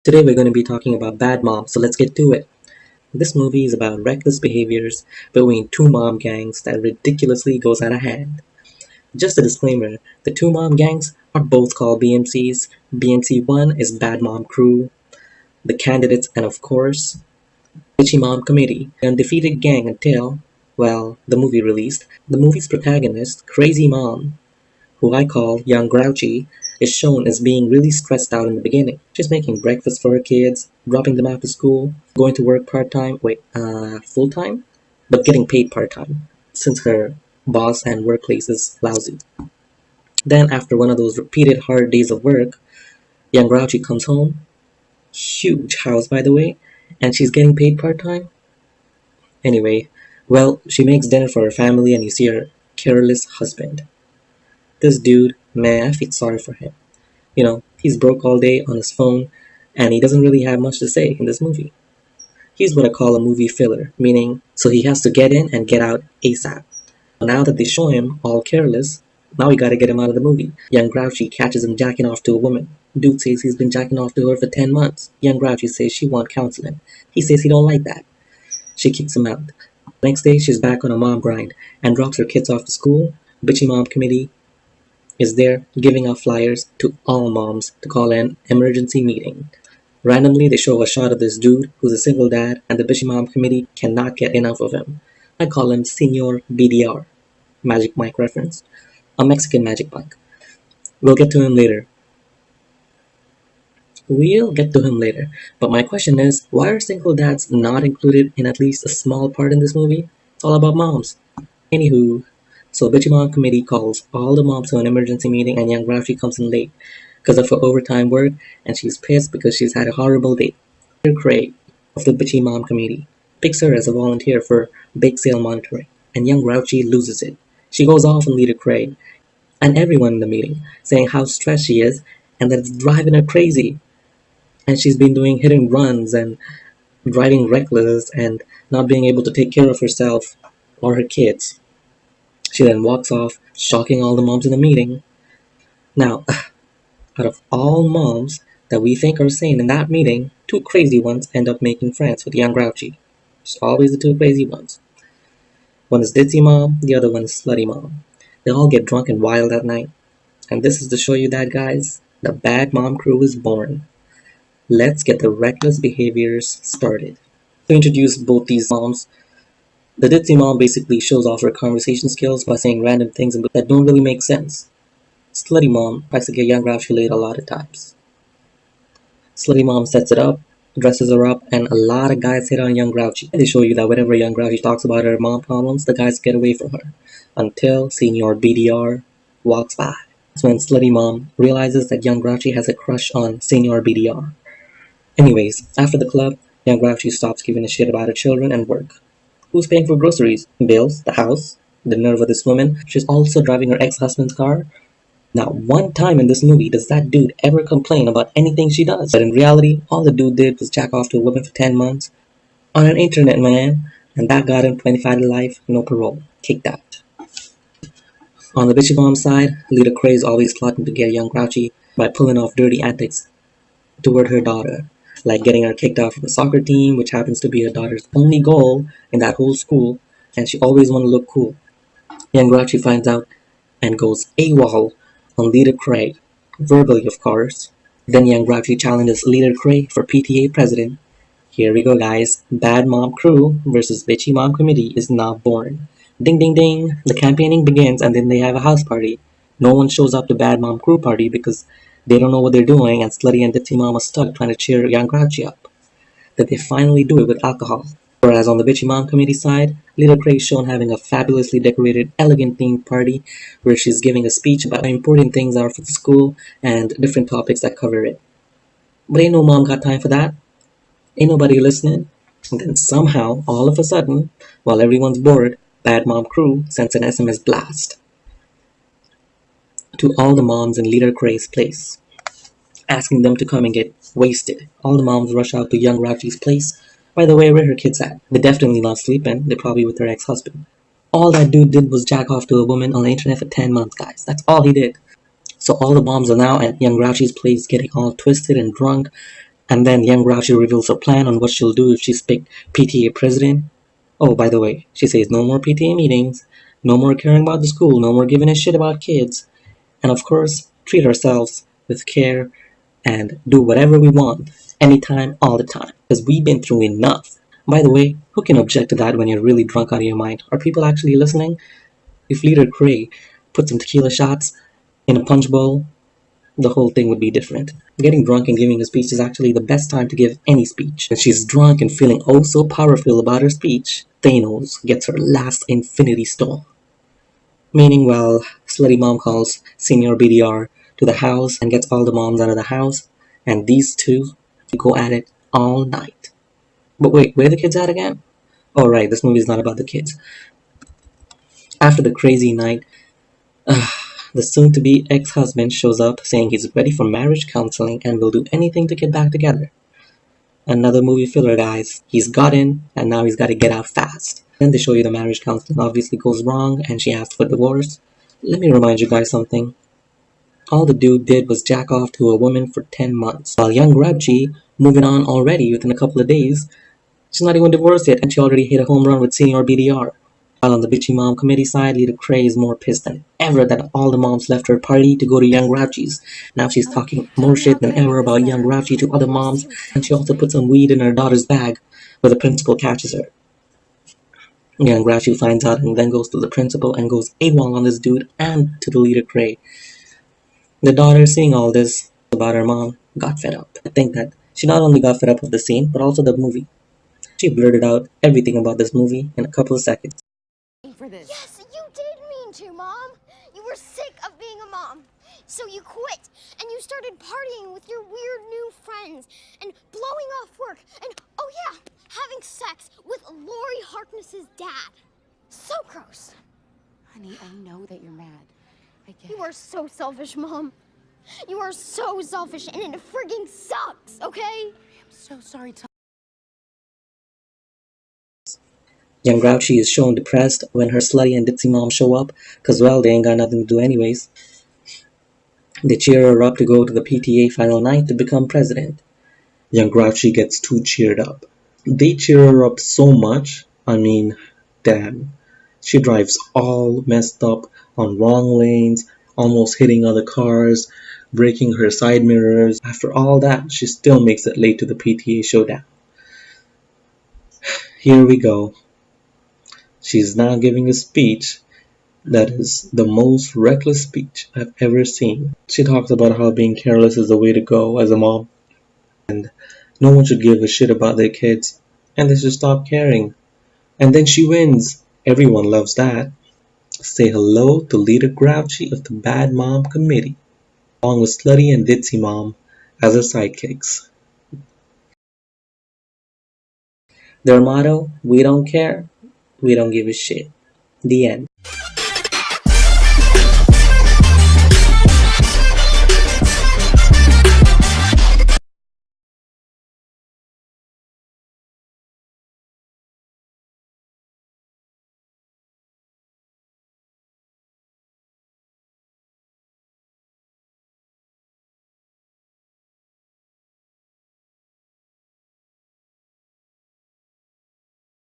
Today we're going to be talking about bad moms, so let's get to it. This movie is about reckless behaviors between two mom gangs that ridiculously goes out of hand. Just a disclaimer, the two mom gangs are both called BMCs. BMC 1 is Bad Mom Crew, the candidates, and of course, Bitchy Mom Committee, the undefeated gang until, well, the movie released. The movie's protagonist, Crazy Mom, who I call Young Grouchy, is shown as being really stressed out in the beginning. She's making breakfast for her kids, dropping them off to school, going to work full-time? But getting paid part-time, since her boss and workplace is lousy. Then, after one of those repeated hard days of work, Young Grouchy comes home, huge house by the way, and she's getting paid part-time? Anyway, well, she makes dinner for her family and you see her careless husband. This dude, man, I feel sorry for him. He's broke all day on his phone, and he doesn't really have much to say in this movie. He's what I call a movie filler, meaning so he has to get in and get out ASAP. Now that they show him all careless, now we gotta get him out of the movie. Young Grouchy catches him jacking off to a woman. Dude says he's been jacking off to her for 10 months. Young Grouchy says she wants counseling. He says he don't like that. She kicks him out. Next day, she's back on a mom grind and drops her kids off to school. Bitchy Mom Committee is there giving out flyers to all moms to call an emergency meeting. Randomly, they show a shot of this dude who's a single dad, and the Bitchy Mom Committee cannot get enough of him. I call him Senor BDR, Magic Mike reference, a Mexican Magic Mike. We'll get to him later. But my question is, why are single dads not included in at least a small part in this movie? It's all about moms. Anywho, so Bitchy Mom Committee calls all the moms to an emergency meeting and Young Grouchy comes in late because of her overtime work and she's pissed because she's had a horrible day. Craig of the Bitchy Mom Committee picks her as a volunteer for bake sale monitoring and Young Grouchy loses it. She goes off on Leader Craig and everyone in the meeting saying how stressed she is and that it's driving her crazy. And she's been doing hit and runs and driving reckless and not being able to take care of herself or her kids. She then walks off, shocking all the moms in the meeting. Now, out of all moms that we think are sane in that meeting, two crazy ones end up making friends with Young Grouchy. It's always the two crazy ones. One is ditzy mom, the other one is slutty mom. They all get drunk and wild that night. And this is to show you that, guys, the bad mom crew is born. Let's get the reckless behaviors started. To introduce both these moms, the ditzy mom basically shows off her conversation skills by saying random things that don't really make sense. Slutty mom tries to get Young Grouchy laid a lot of times. Slutty mom sets it up, dresses her up, and a lot of guys hit on Young Grouchy. They show you that whenever Young Grouchy talks about her mom problems, the guys get away from her. Until Senor BDR walks by. That's when Slutty mom realizes that Young Grouchy has a crush on Senor BDR. Anyways, after the club, Young Grouchy stops giving a shit about her children and work. Who's paying for groceries? Bills? The house? The nerve of this woman. She's also driving her ex-husband's car. Not one time in this movie does that dude ever complain about anything she does. But in reality, all the dude did was jack off to a woman for 10 months on an internet, man. And that got him 25 to life, no parole. Kicked out. On the bitchy mom side, Lita Cray is always plotting to get Young Grouchy by pulling off dirty antics toward her daughter. Like getting her kicked out from the soccer team, which happens to be her daughter's only goal in that whole school, and she always want to look cool. Young Grouchy finds out and goes AWOL on Leader Craig, verbally of course. Then Young Grouchy challenges Leader Craig for PTA president. Here we go, guys. Bad Mom Crew versus Bitchy Mom Committee is now born. Ding ding ding, the campaigning begins and then they have a house party. No one shows up to Bad Mom Crew party because they don't know what they're doing, and Slutty and Ditzy Mom are stuck trying to cheer Young Grouchy up. That they finally do it with alcohol. Whereas on the Bitchy Mom Committee side, Little Craig is shown having a fabulously decorated, elegant themed party where she's giving a speech about how important things are for the school and different topics that cover it. But ain't no mom got time for that. Ain't nobody listening. And then somehow, all of a sudden, while everyone's bored, Bad Mom Crew sends an SMS blast to all the moms in Leader Craig's place, asking them to come and get wasted. All the moms rush out to Young Grouchy's place. By the way, where her kids at? They're definitely not sleeping. They're probably with their ex-husband. All that dude did was jack off to a woman on the internet for 10 months, guys. That's all he did. So all the moms are now at Young Grouchy's place getting all twisted and drunk, And then young Grouchy reveals her plan on what she'll do if she's picked PTA president. Oh, by the way, she says no more PTA meetings, no more caring about the school, no more giving a shit about kids, and of course, treat ourselves with care and do whatever we want, anytime, all the time, because we've been through enough. By the way, who can object to that when you're really drunk out of your mind? Are people actually listening? If Leader Cray put some tequila shots in a punch bowl, the whole thing would be different. Getting drunk and giving a speech is actually the best time to give any speech. When she's drunk and feeling oh so powerful about her speech, Thanos gets her last Infinity Stone. Meaning, well, Slutty Mom calls Senior BDR to the house and gets all the moms out of the house, and these two go at it all night. But wait, where are the kids at again? Oh right, this movie is not about the kids. After the crazy night, the soon-to-be ex-husband shows up saying he's ready for marriage counseling and will do anything to get back together. Another movie filler, guys. He's got in, and now he's got to get out fast. Then they show you the marriage counseling obviously goes wrong, and she asks for divorce. Let me remind you guys something. All the dude did was jack off to a woman for 10 months, while young Grabchi, moving on already within a couple of days, she's not even divorced yet, and she already hit a home run with Senior BDR. While on the bitchy mom committee side, Lita Cray is more pissed than ever that all the moms left her party to go to young Grouchy's. Now she's talking more shit than ever about young Grouchy to other moms, and she also put some weed in her daughter's bag, where the principal catches her. Young Grouchy finds out and then goes to the principal and goes AWOL on this dude and to the Lita Cray. The daughter, seeing all this about her mom, got fed up. I think that she not only got fed up of the scene, but also the movie. She blurted out everything about this movie in a couple of seconds. For this. Yes, you did mean to, Mom. You were sick of being a mom. So you quit, and you started partying with your weird new friends, and blowing off work, and, oh yeah, having sex with Lori Harkness's dad. So gross. Honey, I know that you're mad. I get it. You are so selfish, Mom. You are so selfish, and it frigging sucks, okay? I'm so sorry, Tom. Young Grouchy is shown depressed when her slutty and ditzy mom show up, cause well, they ain't got nothing to do anyways. They cheer her up to go to the PTA final night to become president. Young Grouchy gets too cheered up. They cheer her up so much, I mean, damn. She drives all messed up on wrong lanes, almost hitting other cars, breaking her side mirrors. After all that, she still makes it late to the PTA showdown. Here we go. She's now giving a speech that is the most reckless speech I've ever seen. She talks about how being careless is the way to go as a mom, and no one should give a shit about their kids, and they should stop caring. And then she wins. Everyone loves that. Say hello to Leader Grouchy of the Bad Mom Committee, along with Slutty and Ditzy Mom as her sidekicks. Their motto, we don't care, we don't give a shit. The end.